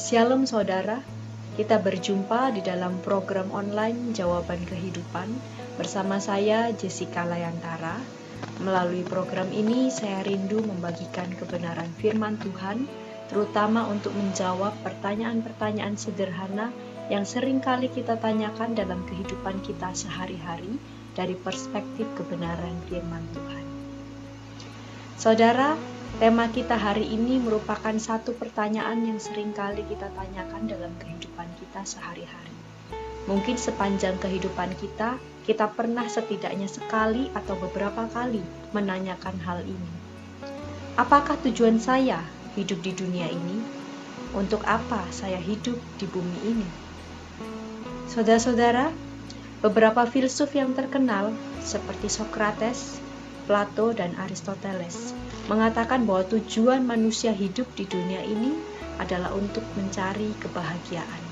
Shalom saudara, kita berjumpa di dalam program online Jawaban Kehidupan bersama saya Jessica Layantara. Melalui program ini saya rindu membagikan kebenaran firman Tuhan, terutama untuk menjawab pertanyaan-pertanyaan sederhana yang sering kali kita tanyakan dalam kehidupan kita sehari-hari dari perspektif kebenaran firman Tuhan. Saudara, tema kita hari ini merupakan satu pertanyaan yang sering kali kita tanyakan dalam kehidupan kita sehari-hari. Mungkin sepanjang kehidupan kita pernah setidaknya sekali atau beberapa kali menanyakan hal ini. Apakah tujuan saya hidup di dunia ini? Untuk apa saya hidup di bumi ini? Saudara-saudara, beberapa filsuf yang terkenal seperti Socrates, Plato, dan Aristoteles mengatakan bahwa tujuan manusia hidup di dunia ini adalah untuk mencari kebahagiaan.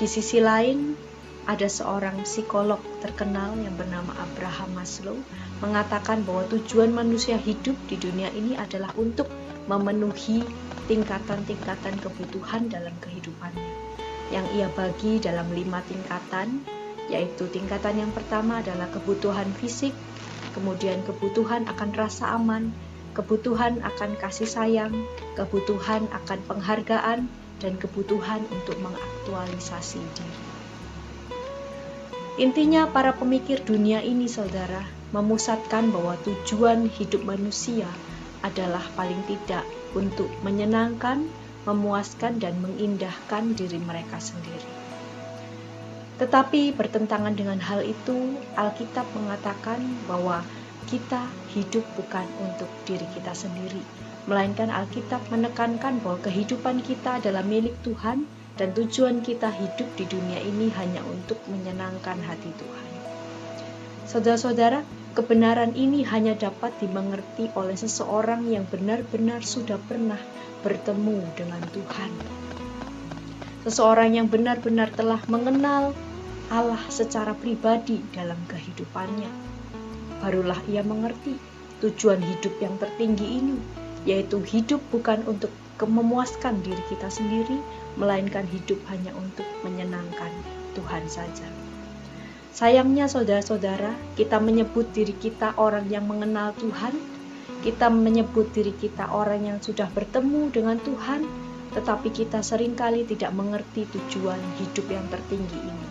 Di sisi lain, ada seorang psikolog terkenal yang bernama Abraham Maslow mengatakan bahwa tujuan manusia hidup di dunia ini adalah untuk memenuhi tingkatan-tingkatan kebutuhan dalam kehidupannya, yang ia bagi dalam 5 tingkatan, yaitu tingkatan yang pertama adalah kebutuhan fisik, kemudian kebutuhan akan rasa aman, kebutuhan akan kasih sayang, kebutuhan akan penghargaan, dan kebutuhan untuk mengaktualisasi diri. Intinya para pemikir dunia ini, saudara, memusatkan bahwa tujuan hidup manusia adalah paling tidak untuk menyenangkan, memuaskan, dan mengindahkan diri mereka sendiri. Tetapi bertentangan dengan hal itu, Alkitab mengatakan bahwa kita hidup bukan untuk diri kita sendiri, melainkan Alkitab menekankan bahwa kehidupan kita adalah milik Tuhan dan tujuan kita hidup di dunia ini hanya untuk menyenangkan hati Tuhan. Saudara-saudara, kebenaran ini hanya dapat dimengerti oleh seseorang yang benar-benar sudah pernah bertemu dengan Tuhan. Seseorang yang benar-benar telah mengenal Allah secara pribadi dalam kehidupannya. Barulah ia mengerti tujuan hidup yang tertinggi ini, yaitu hidup bukan untuk memuaskan diri kita sendiri, melainkan hidup hanya untuk menyenangkan Tuhan saja. Sayangnya saudara-saudara, kita menyebut diri kita orang yang mengenal Tuhan, kita menyebut diri kita orang yang sudah bertemu dengan Tuhan, tetapi kita seringkali tidak mengerti tujuan hidup yang tertinggi ini.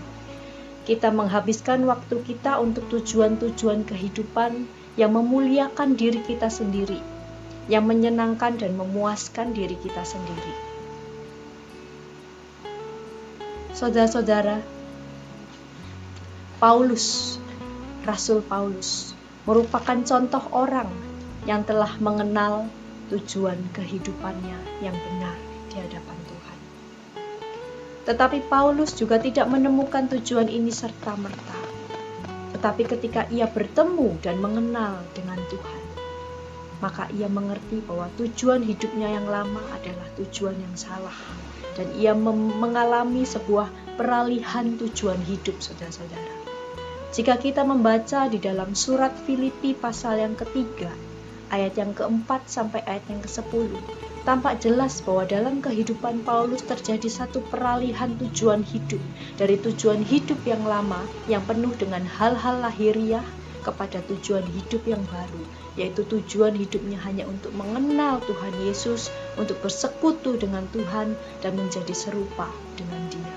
Kita menghabiskan waktu kita untuk tujuan-tujuan kehidupan yang memuliakan diri kita sendiri, yang menyenangkan dan memuaskan diri kita sendiri. Saudara-saudara, Rasul Paulus, merupakan contoh orang yang telah mengenal tujuan kehidupannya yang benar di hadapan Tuhan. Tetapi Paulus juga tidak menemukan tujuan ini serta-merta. Tetapi ketika ia bertemu dan mengenal dengan Tuhan, maka ia mengerti bahwa tujuan hidupnya yang lama adalah tujuan yang salah. Dan ia mengalami sebuah peralihan tujuan hidup, saudara-saudara. Jika kita membaca di dalam surat Filipi pasal yang ketiga, ayat yang keempat sampai ayat yang ke-10, tampak jelas bahwa dalam kehidupan Paulus terjadi satu peralihan tujuan hidup dari tujuan hidup yang lama yang penuh dengan hal-hal lahiriah kepada tujuan hidup yang baru, yaitu tujuan hidupnya hanya untuk mengenal Tuhan Yesus, untuk bersekutu dengan Tuhan dan menjadi serupa dengan Dia.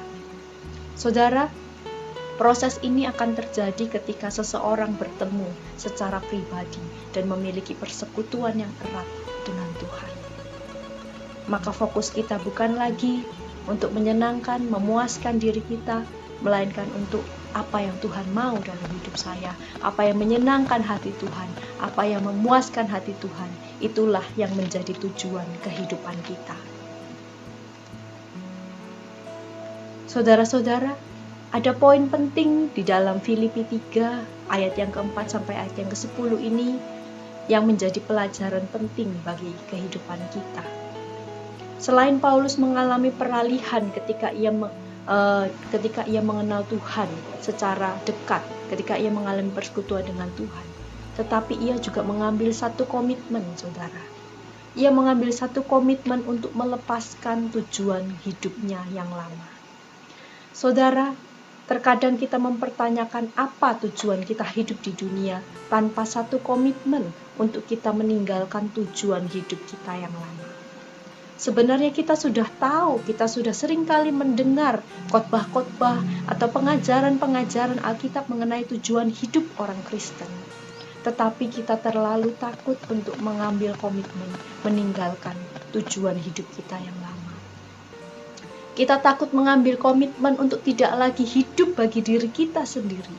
Saudara, proses ini akan terjadi ketika seseorang bertemu secara pribadi dan memiliki persekutuan yang erat dengan Tuhan. Maka fokus kita bukan lagi untuk menyenangkan, memuaskan diri kita, melainkan untuk apa yang Tuhan mau dalam hidup saya, apa yang menyenangkan hati Tuhan, apa yang memuaskan hati Tuhan. Itulah yang menjadi tujuan kehidupan kita. Saudara-saudara, ada poin penting di dalam Filipi 3 ayat yang keempat sampai ayat yang ke-10 ini yang menjadi pelajaran penting bagi kehidupan kita. Selain Paulus mengalami peralihan ketika ia mengenal Tuhan secara dekat, ketika ia mengalami persekutuan dengan Tuhan, tetapi ia juga mengambil satu komitmen, saudara. Ia mengambil satu komitmen untuk melepaskan tujuan hidupnya yang lama. Saudara, terkadang kita mempertanyakan apa tujuan kita hidup di dunia tanpa satu komitmen untuk kita meninggalkan tujuan hidup kita yang lama. Sebenarnya kita sudah tahu, kita sudah sering kali mendengar khotbah-khotbah atau pengajaran-pengajaran Alkitab mengenai tujuan hidup orang Kristen. Tetapi kita terlalu takut untuk mengambil komitmen meninggalkan tujuan hidup kita yang lama. Kita takut mengambil komitmen untuk tidak lagi hidup bagi diri kita sendiri.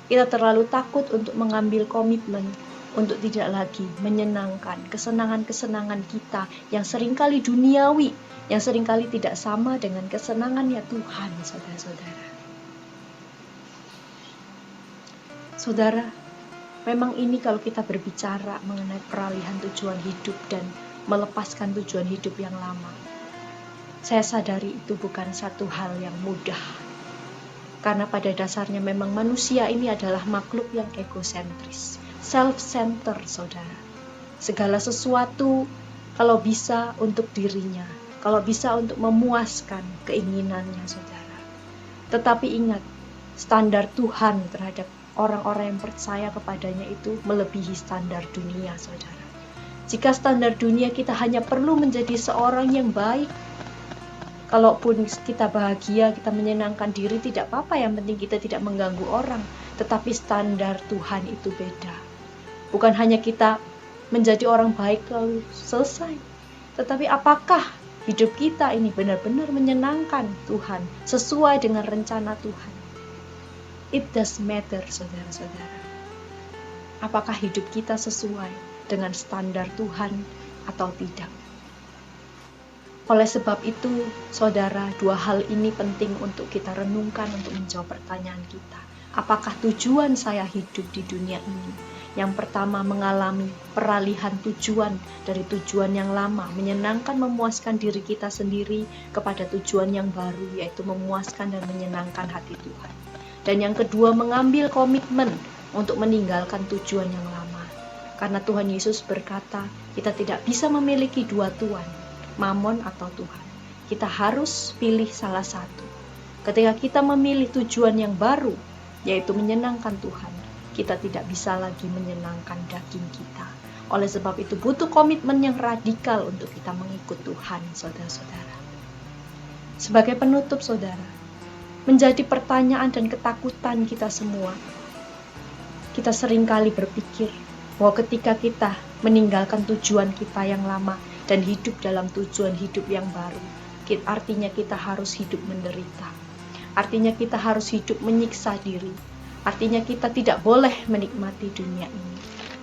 Kita terlalu takut untuk mengambil komitmen untuk tidak lagi menyenangkan kesenangan-kesenangan kita yang seringkali duniawi, yang seringkali tidak sama dengan kesenangannya Tuhan, saudara-saudara. Saudara, memang ini kalau kita berbicara mengenai peralihan tujuan hidup dan melepaskan tujuan hidup yang lama, saya sadari itu bukan satu hal yang mudah. Karena pada dasarnya memang manusia ini adalah makhluk yang egosentris, self-center, saudara. Segala sesuatu kalau bisa untuk dirinya, kalau bisa untuk memuaskan keinginannya, saudara. Tetapi ingat, standar Tuhan terhadap orang-orang yang percaya kepadanya itu melebihi standar dunia, saudara. Jika standar dunia kita hanya perlu menjadi seorang yang baik, kalaupun kita bahagia, kita menyenangkan diri, tidak apa-apa, yang penting kita tidak mengganggu orang. Tetapi standar Tuhan itu beda. Bukan hanya kita menjadi orang baik lalu selesai. Tetapi apakah hidup kita ini benar-benar menyenangkan Tuhan, sesuai dengan rencana Tuhan? It does matter, saudara-saudara. Apakah hidup kita sesuai dengan standar Tuhan atau tidak? Oleh sebab itu, saudara, dua hal ini penting untuk kita renungkan untuk menjawab pertanyaan kita. Apakah tujuan saya hidup di dunia ini? Yang pertama, mengalami peralihan tujuan dari tujuan yang lama, menyenangkan memuaskan diri kita sendiri kepada tujuan yang baru, yaitu memuaskan dan menyenangkan hati Tuhan. Dan yang kedua, mengambil komitmen untuk meninggalkan tujuan yang lama. Karena Tuhan Yesus berkata, kita tidak bisa memiliki dua tuan, Mamon atau Tuhan. Kita harus pilih salah satu. Ketika kita memilih tujuan yang baru, yaitu menyenangkan Tuhan, kita tidak bisa lagi menyenangkan daging kita. Oleh sebab itu butuh komitmen yang radikal untuk kita mengikut Tuhan, saudara-saudara. Sebagai penutup, saudara, menjadi pertanyaan dan ketakutan kita semua. Kita seringkali berpikir bahwa ketika kita meninggalkan tujuan kita yang lama dan hidup dalam tujuan hidup yang baru, artinya kita harus hidup menderita. Artinya kita harus hidup menyiksa diri. Artinya kita tidak boleh menikmati dunia ini.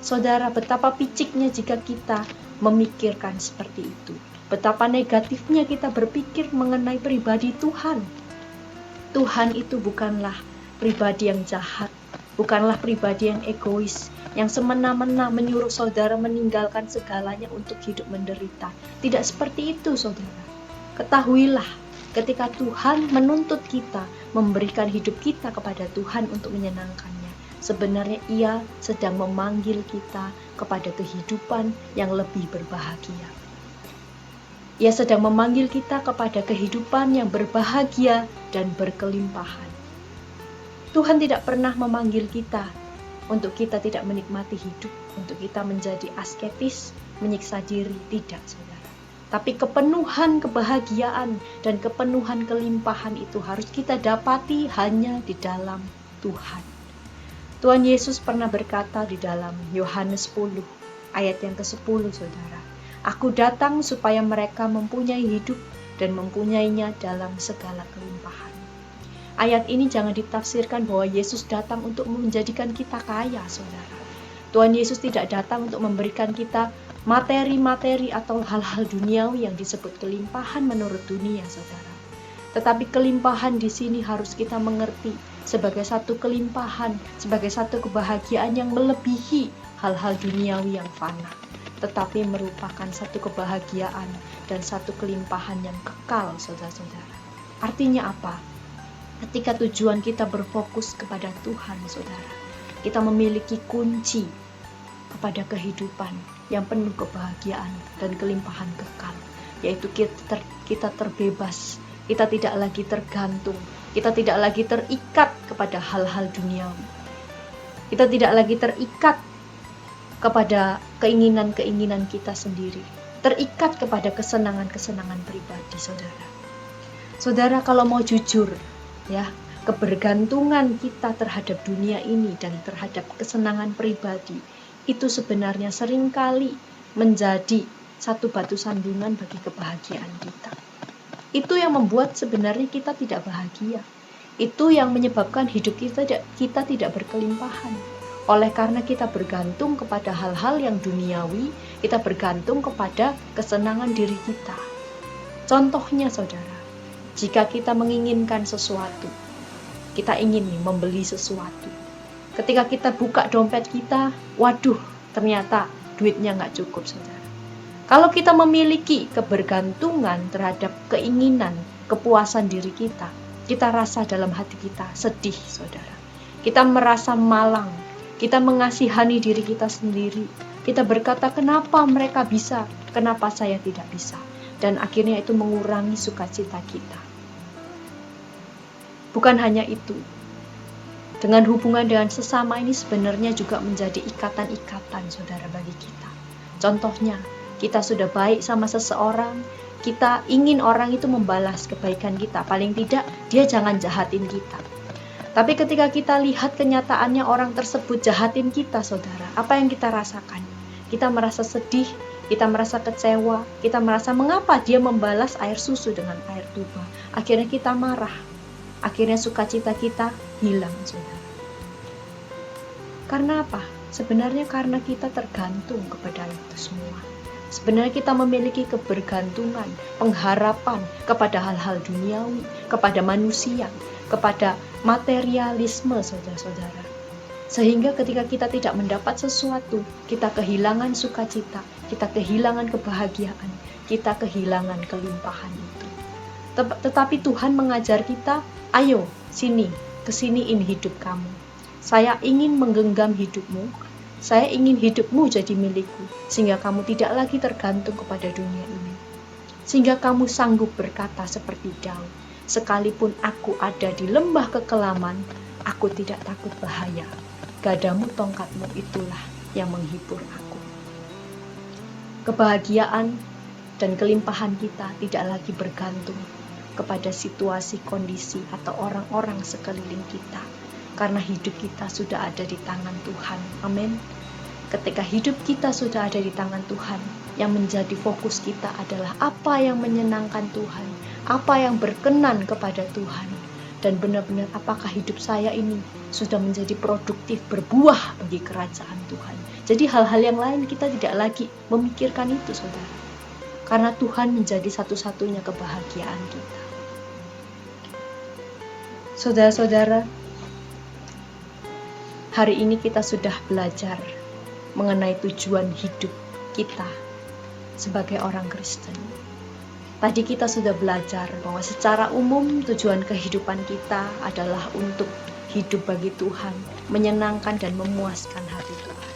Saudara, betapa piciknya jika kita memikirkan seperti itu. Betapa negatifnya kita berpikir mengenai pribadi Tuhan. Tuhan itu bukanlah pribadi yang jahat, bukanlah pribadi yang egois, yang semena-mena menyuruh saudara meninggalkan segalanya untuk hidup menderita. Tidak seperti itu, saudara. Ketahuilah, ketika Tuhan menuntut kita memberikan hidup kita kepada Tuhan untuk menyenangkannya, sebenarnya Ia sedang memanggil kita kepada kehidupan yang lebih berbahagia. Ia sedang memanggil kita kepada kehidupan yang berbahagia dan berkelimpahan. Tuhan tidak pernah memanggil kita untuk kita tidak menikmati hidup, untuk kita menjadi asketis, menyiksa diri, tidak, saudara. Tapi kepenuhan kebahagiaan dan kepenuhan kelimpahan itu harus kita dapati hanya di dalam Tuhan. Tuhan Yesus pernah berkata di dalam Yohanes 10, ayat yang ke-10, saudara. Aku datang supaya mereka mempunyai hidup dan mempunyainya dalam segala kelimpahan. Ayat ini jangan ditafsirkan bahwa Yesus datang untuk menjadikan kita kaya, saudara. Tuhan Yesus tidak datang untuk memberikan kita materi-materi atau hal-hal duniawi yang disebut kelimpahan menurut dunia, saudara. Tetapi kelimpahan di sini harus kita mengerti sebagai satu kelimpahan, sebagai satu kebahagiaan yang melebihi hal-hal duniawi yang fana, tetapi merupakan satu kebahagiaan dan satu kelimpahan yang kekal, saudara-saudara. Artinya apa? Ketika tujuan kita berfokus kepada Tuhan, saudara, kita memiliki kunci kepada kehidupan yang penuh kebahagiaan dan kelimpahan kekal, yaitu kita terbebas, kita tidak lagi tergantung, kita tidak lagi terikat kepada hal-hal duniawi, kita tidak lagi terikat kepada keinginan-keinginan kita sendiri, terikat kepada kesenangan-kesenangan pribadi. Saudara, kalau mau jujur, ya, kebergantungan kita terhadap dunia ini dan terhadap kesenangan pribadi itu sebenarnya seringkali menjadi satu batu sandungan bagi kebahagiaan kita. Itu yang membuat sebenarnya kita tidak bahagia. Itu yang menyebabkan hidup kita tidak berkelimpahan. Oleh karena kita bergantung kepada hal-hal yang duniawi, kita bergantung kepada kesenangan diri kita. Contohnya saudara, jika kita menginginkan sesuatu, kita ingin membeli sesuatu. Ketika kita buka dompet kita, waduh, ternyata duitnya nggak cukup, saudara. Kalau kita memiliki kebergantungan terhadap keinginan, kepuasan diri kita rasa dalam hati kita sedih, saudara. Kita merasa malang, kita mengasihani diri kita sendiri. Kita berkata, kenapa mereka bisa, kenapa saya tidak bisa? Dan akhirnya itu mengurangi sukacita kita. Bukan hanya itu, dengan hubungan dengan sesama ini sebenarnya juga menjadi ikatan-ikatan, saudara, bagi kita. Contohnya, kita sudah baik sama seseorang, kita ingin orang itu membalas kebaikan kita. Paling tidak, dia jangan jahatin kita. Tapi ketika kita lihat kenyataannya orang tersebut jahatin kita, saudara, apa yang kita rasakan? Kita merasa sedih, kita merasa kecewa, kita merasa mengapa dia membalas air susu dengan air tuba. Akhirnya kita marah, akhirnya sukacita kita hilang, saudara. Karena apa? Sebenarnya karena kita tergantung kepada itu semua. Sebenarnya kita memiliki kebergantungan, pengharapan kepada hal-hal duniawi, kepada manusia, kepada materialisme, saudara-saudara. Sehingga ketika kita tidak mendapat sesuatu, kita kehilangan sukacita, kita kehilangan kebahagiaan, kita kehilangan kelimpahan itu. Tetapi Tuhan mengajar kita, ayo sini, kesiniin hidup kamu. Saya ingin menggenggam hidupmu. Saya ingin hidupmu jadi milikku, sehingga kamu tidak lagi tergantung kepada dunia ini. Sehingga kamu sanggup berkata seperti Daud, sekalipun aku ada di lembah kekelaman, aku tidak takut bahaya. Gadamu, tongkatmu itulah yang menghibur aku. Kebahagiaan dan kelimpahan kita tidak lagi bergantung kepada situasi, kondisi, atau orang-orang sekeliling kita. Karena hidup kita sudah ada di tangan Tuhan. Amin. Ketika hidup kita sudah ada di tangan Tuhan, yang menjadi fokus kita adalah apa yang menyenangkan Tuhan, apa yang berkenan kepada Tuhan. Dan benar-benar apakah hidup saya ini sudah menjadi produktif, berbuah bagi kerajaan Tuhan. Jadi hal-hal yang lain kita tidak lagi memikirkan itu, saudara. Karena Tuhan menjadi satu-satunya kebahagiaan kita. Saudara-saudara, hari ini kita sudah belajar mengenai tujuan hidup kita sebagai orang Kristen. Tadi kita sudah belajar bahwa secara umum tujuan kehidupan kita adalah untuk hidup bagi Tuhan, menyenangkan dan memuaskan hati Tuhan.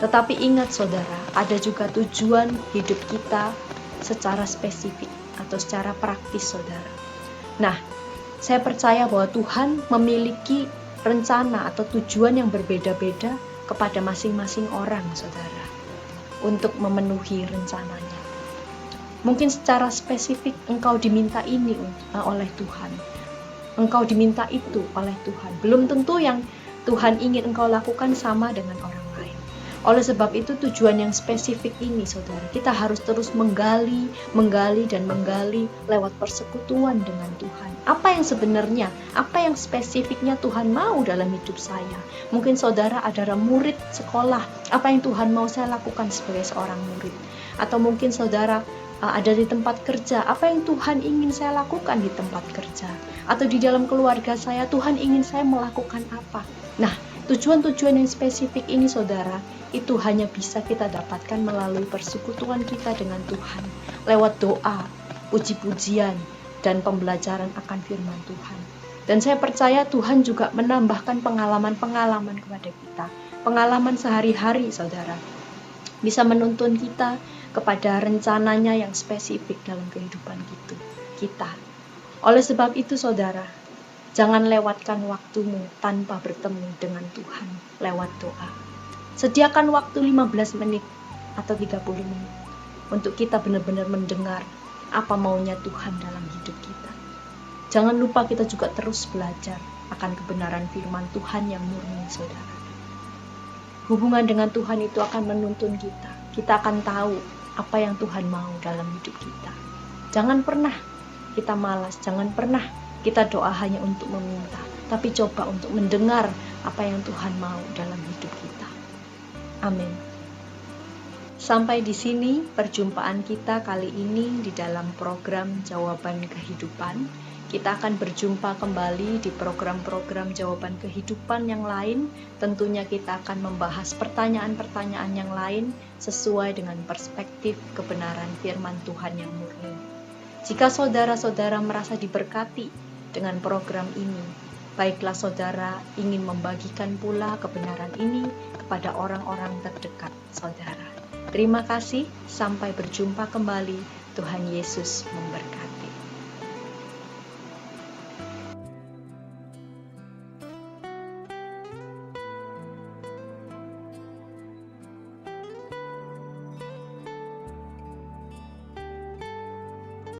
Tetapi ingat saudara, ada juga tujuan hidup kita secara spesifik atau secara praktis, saudara. Nah, saya percaya bahwa Tuhan memiliki rencana atau tujuan yang berbeda-beda kepada masing-masing orang, saudara, untuk memenuhi rencananya. Mungkin secara spesifik engkau diminta ini oleh Tuhan, engkau diminta itu oleh Tuhan. Belum tentu yang Tuhan ingin engkau lakukan sama dengan orang lain. Oleh sebab itu tujuan yang spesifik ini, saudara, kita harus terus menggali dan menggali lewat persekutuan dengan Tuhan. Apa yang sebenarnya, apa yang spesifiknya Tuhan mau dalam hidup saya? Mungkin saudara adalah murid sekolah, apa yang Tuhan mau saya lakukan sebagai seorang murid? Atau mungkin saudara ada di tempat kerja, apa yang Tuhan ingin saya lakukan di tempat kerja? Atau di dalam keluarga saya, Tuhan ingin saya melakukan apa? Nah, tujuan-tujuan yang spesifik ini, saudara, itu hanya bisa kita dapatkan melalui persekutuan kita dengan Tuhan, lewat doa, puji-pujian, dan pembelajaran akan firman Tuhan. Dan saya percaya Tuhan juga menambahkan pengalaman-pengalaman kepada kita, pengalaman sehari-hari, saudara. bisa menuntun kita kepada rencananya yang spesifik dalam kehidupan kita. Oleh sebab itu saudara, jangan lewatkan waktumu tanpa bertemu dengan Tuhan lewat doa. Sediakan waktu 15 menit atau 30 menit untuk kita benar-benar mendengar apa maunya Tuhan dalam hidup kita. Jangan lupa kita juga terus belajar akan kebenaran firman Tuhan yang murni, saudara. Hubungan dengan Tuhan itu akan menuntun kita. Kita akan tahu apa yang Tuhan mau dalam hidup kita. Jangan pernah kita malas, jangan pernah kita doa hanya untuk meminta, tapi coba untuk mendengar apa yang Tuhan mau dalam hidup kita. Amin. Sampai di sini perjumpaan kita kali ini di dalam program Jawaban Kehidupan. Kita akan berjumpa kembali di program-program Jawaban Kehidupan yang lain. Tentunya kita akan membahas pertanyaan-pertanyaan yang lain sesuai dengan perspektif kebenaran firman Tuhan yang murni. Jika saudara-saudara merasa diberkati dengan program ini, baiklah saudara ingin membagikan pula kebenaran ini kepada orang-orang terdekat saudara. Terima kasih, sampai berjumpa kembali. Tuhan Yesus memberkati.